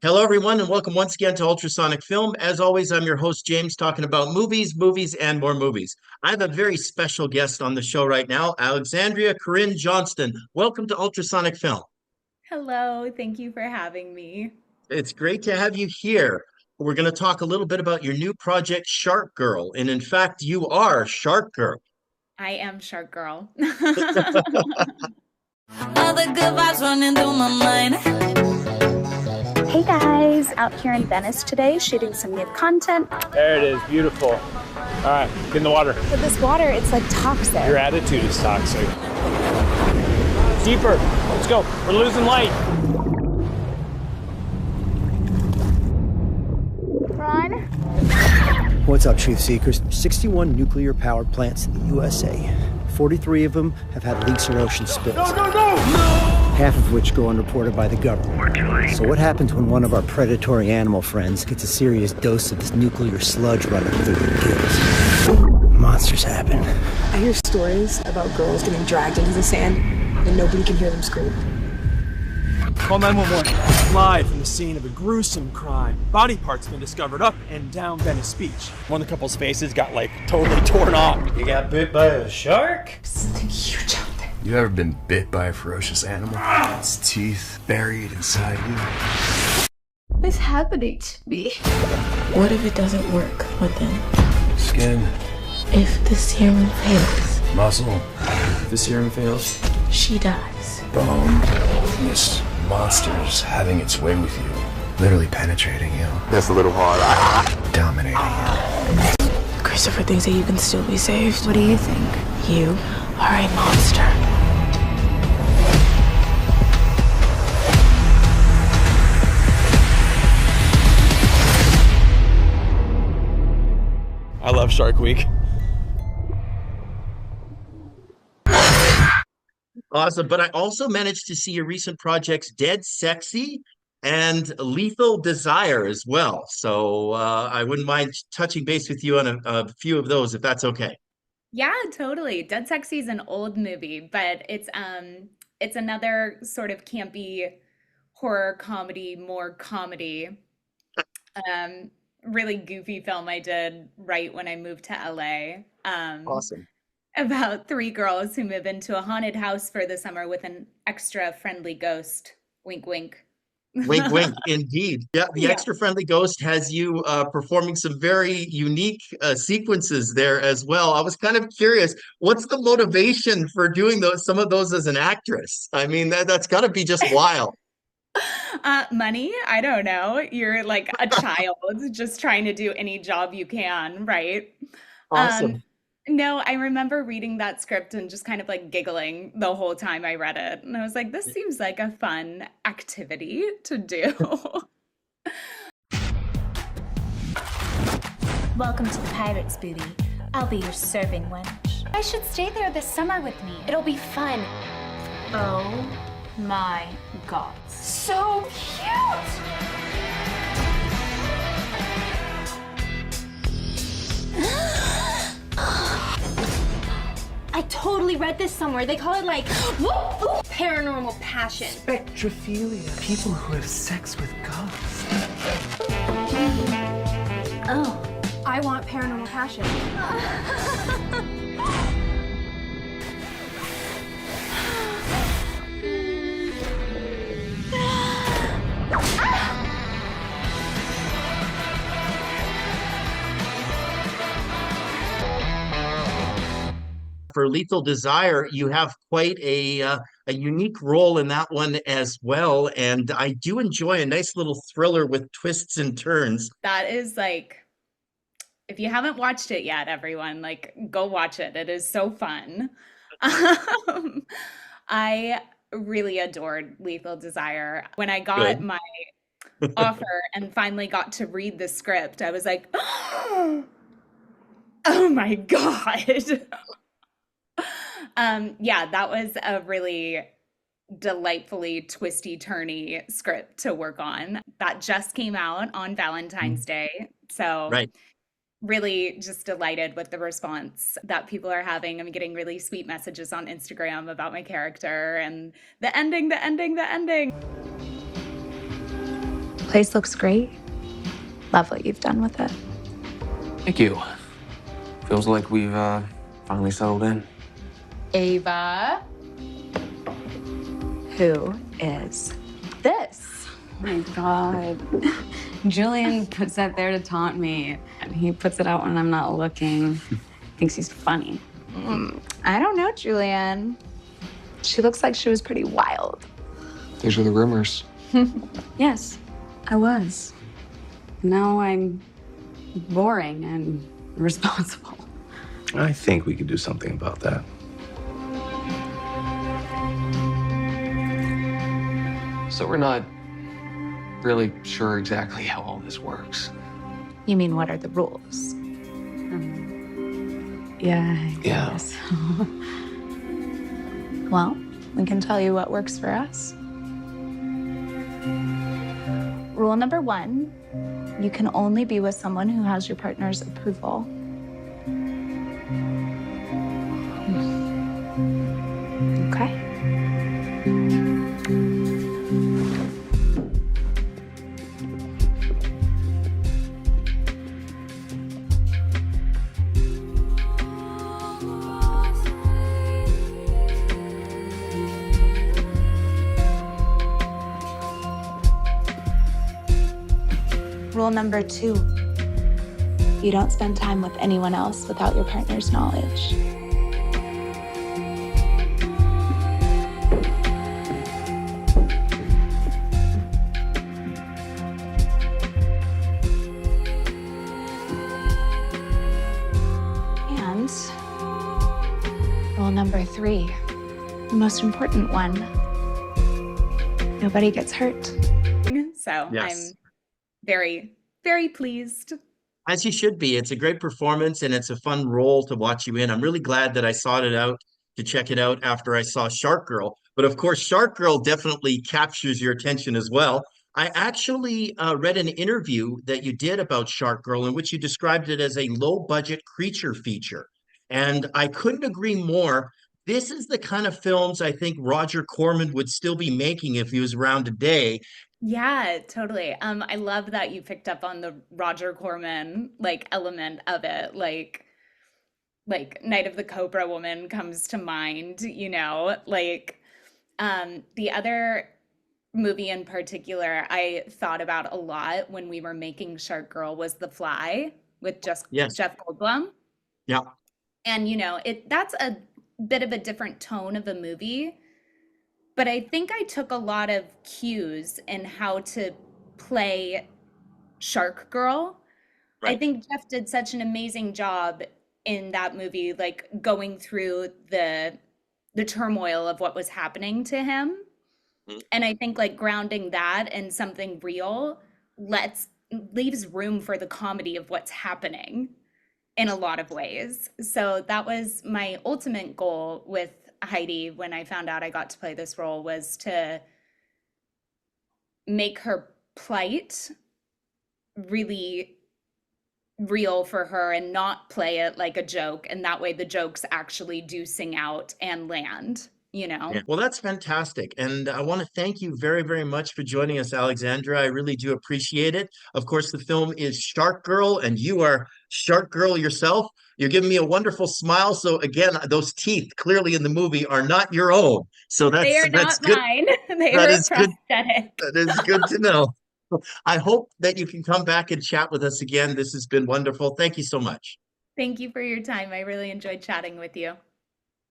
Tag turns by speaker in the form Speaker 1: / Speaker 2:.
Speaker 1: Hello, everyone, and welcome once again to Ultrasonic Film. As always, I'm your host, James, talking about movies, and more movies. I have a very special guest on the show right now, Alexandra Corin Johnstone. Welcome to Ultrasonic Film.
Speaker 2: Hello, thank you for having me.
Speaker 1: It's great to have you here. We're going to talk a little bit about your new project, Shark Girl. And in fact, you are Shark Girl.
Speaker 2: I am Shark Girl.
Speaker 3: All the good vibes running through my mind.
Speaker 4: Hey guys, out here in Venice today shooting some new content.
Speaker 5: There it is, beautiful. All right, get in the water.
Speaker 4: But this water, it's like toxic.
Speaker 5: Your attitude is toxic. Deeper, let's go. We're losing light.
Speaker 4: Run.
Speaker 6: What's up, Truth Seekers? 61 nuclear powered plants in the USA. 43 of them have had leaks or ocean spills. No! Half of which go unreported by the government. So what happens when one of our predatory animal friends gets a serious dose of this nuclear sludge running through their gills? Monsters happen.
Speaker 7: I hear stories about girls getting dragged into the sand and nobody can hear them scream.
Speaker 8: Call 911. Live from the scene of a gruesome crime. Body parts been discovered up and down Venice Beach. One of the couple's faces got totally torn off.
Speaker 9: You got bit by a shark?
Speaker 7: Something huge out there.
Speaker 10: You ever been bit by a ferocious animal? Its teeth buried inside you?
Speaker 7: What's happening to me?
Speaker 11: What if it doesn't work? What then?
Speaker 10: Skin.
Speaker 11: If the serum fails?
Speaker 10: Muscle.
Speaker 9: If the serum fails?
Speaker 11: She dies.
Speaker 10: Bone. This monster's having its way with you. Literally penetrating you.
Speaker 12: That's a little hard.
Speaker 10: Dominating you.
Speaker 11: Christopher thinks that you can still be saved.
Speaker 4: What do you think?
Speaker 11: You are a monster.
Speaker 8: I love Shark Week.
Speaker 1: Awesome. But I also managed to see your recent projects, Dead Sexy and Lethal Desire as well. So I wouldn't mind touching base with you on a few of those, if that's okay.
Speaker 2: Yeah, totally. Dead Sexy is an old movie, but it's another sort of campy horror comedy, more comedy. Really goofy film I did right when I moved to LA.
Speaker 1: Awesome.
Speaker 2: About three girls who move into a haunted house for the summer with an extra friendly ghost. Wink, wink.
Speaker 1: Wink, wink, indeed. Yeah, the extra friendly ghost has you performing some very unique sequences there as well. I was kind of curious, what's the motivation for doing some of those as an actress? I mean, that's got to be just wild.
Speaker 2: Money? I don't know. You're like a child just trying to do any job you can, right?
Speaker 1: Awesome.
Speaker 2: No, I remember reading that script and just kind of like giggling the whole time I read it. And I was like, this seems like a fun activity to do.
Speaker 4: Welcome to the Pirates Booty. I'll be your serving wench. I should stay there this summer with me. It'll be fun. Oh my god. So cute! I totally read this somewhere. They call it like paranormal passion.
Speaker 9: Spectrophilia. People who have sex with ghosts.
Speaker 4: Oh, I want paranormal passion.
Speaker 1: For Lethal Desire, you have quite a unique role in that one as well. And I do enjoy a nice little thriller with twists and turns.
Speaker 2: That is like, if you haven't watched it yet, everyone, like go watch it. It is so fun. I really adored Lethal Desire. When I got my offer and finally got to read the script, I was like, oh my God. Yeah, that was a really delightfully twisty turny script to work on. That just came out on Valentine's Day. So really just delighted with the response that people are having. I'm getting really sweet messages on Instagram about my character and the ending.
Speaker 4: place looks great. Love what you've done with it.
Speaker 10: Thank you. Feels like we've finally settled in.
Speaker 2: Ava.
Speaker 13: Who is this?
Speaker 14: Oh my God. Julian puts that there to taunt me, and he puts it out when I'm not looking. Thinks he's funny.
Speaker 13: I don't know, Julian. She looks like she was pretty wild.
Speaker 10: Those are the rumors.
Speaker 14: Yes, I was. Now I'm boring and responsible.
Speaker 10: I think we could do something about that. So we're not really sure exactly how all this works.
Speaker 13: You mean, what are the rules?
Speaker 14: Yeah.
Speaker 10: Yes.
Speaker 13: Well, we can tell you what works for us. Rule number 1, you can only be with someone who has your partner's approval. Okay? Rule number 2, you don't spend time with anyone else without your partner's knowledge. And rule number 3, the most important one, nobody gets hurt.
Speaker 2: So
Speaker 1: Yes.
Speaker 2: I'm very, very pleased.
Speaker 1: As you should be. It's a great performance and it's a fun role to watch you in. I'm really glad that I sought it out to check it out after I saw Shark Girl. But of course, Shark Girl definitely captures your attention as well. I actually read an interview that you did about Shark Girl in which you described it as a low budget creature feature. And I couldn't agree more. This is the kind of films I think Roger Corman would still be making if he was around today.
Speaker 2: Yeah, totally. I love that you picked up on the Roger Corman like element of it. Like Night of the Cobra Woman comes to mind, you know, like the other movie in particular I thought about a lot when we were making Shark Girl was The Fly with just Jeff Goldblum.
Speaker 1: Yeah.
Speaker 2: And you know, that's a bit of a different tone of a movie. But I think I took a lot of cues in how to play Shark Girl.
Speaker 1: Right.
Speaker 2: I think Jeff did such an amazing job in that movie, like going through the turmoil of what was happening to him. And I think like grounding that in something real leaves room for the comedy of what's happening in a lot of ways. So that was my ultimate goal with Heidi when I found out I got to play this role, was to make her plight really real for her and not play it like a joke, and that way the jokes actually do sing out and land, you know.
Speaker 1: Yeah. Well, that's fantastic. And I want to thank you very, very much for joining us, Alexandra. I really do appreciate it. Of course, the film is Shark Girl, and you are Shark Girl yourself. You're giving me a wonderful smile. So again, those teeth clearly in the movie are not your own. So
Speaker 2: They are
Speaker 1: that's
Speaker 2: not
Speaker 1: good.
Speaker 2: mine. They
Speaker 1: That
Speaker 2: are
Speaker 1: is good.
Speaker 2: prosthetic.
Speaker 1: That is good to know. I hope that you can come back and chat with us again. This has been wonderful. Thank you so much.
Speaker 2: Thank you for your time. I really enjoyed chatting with you.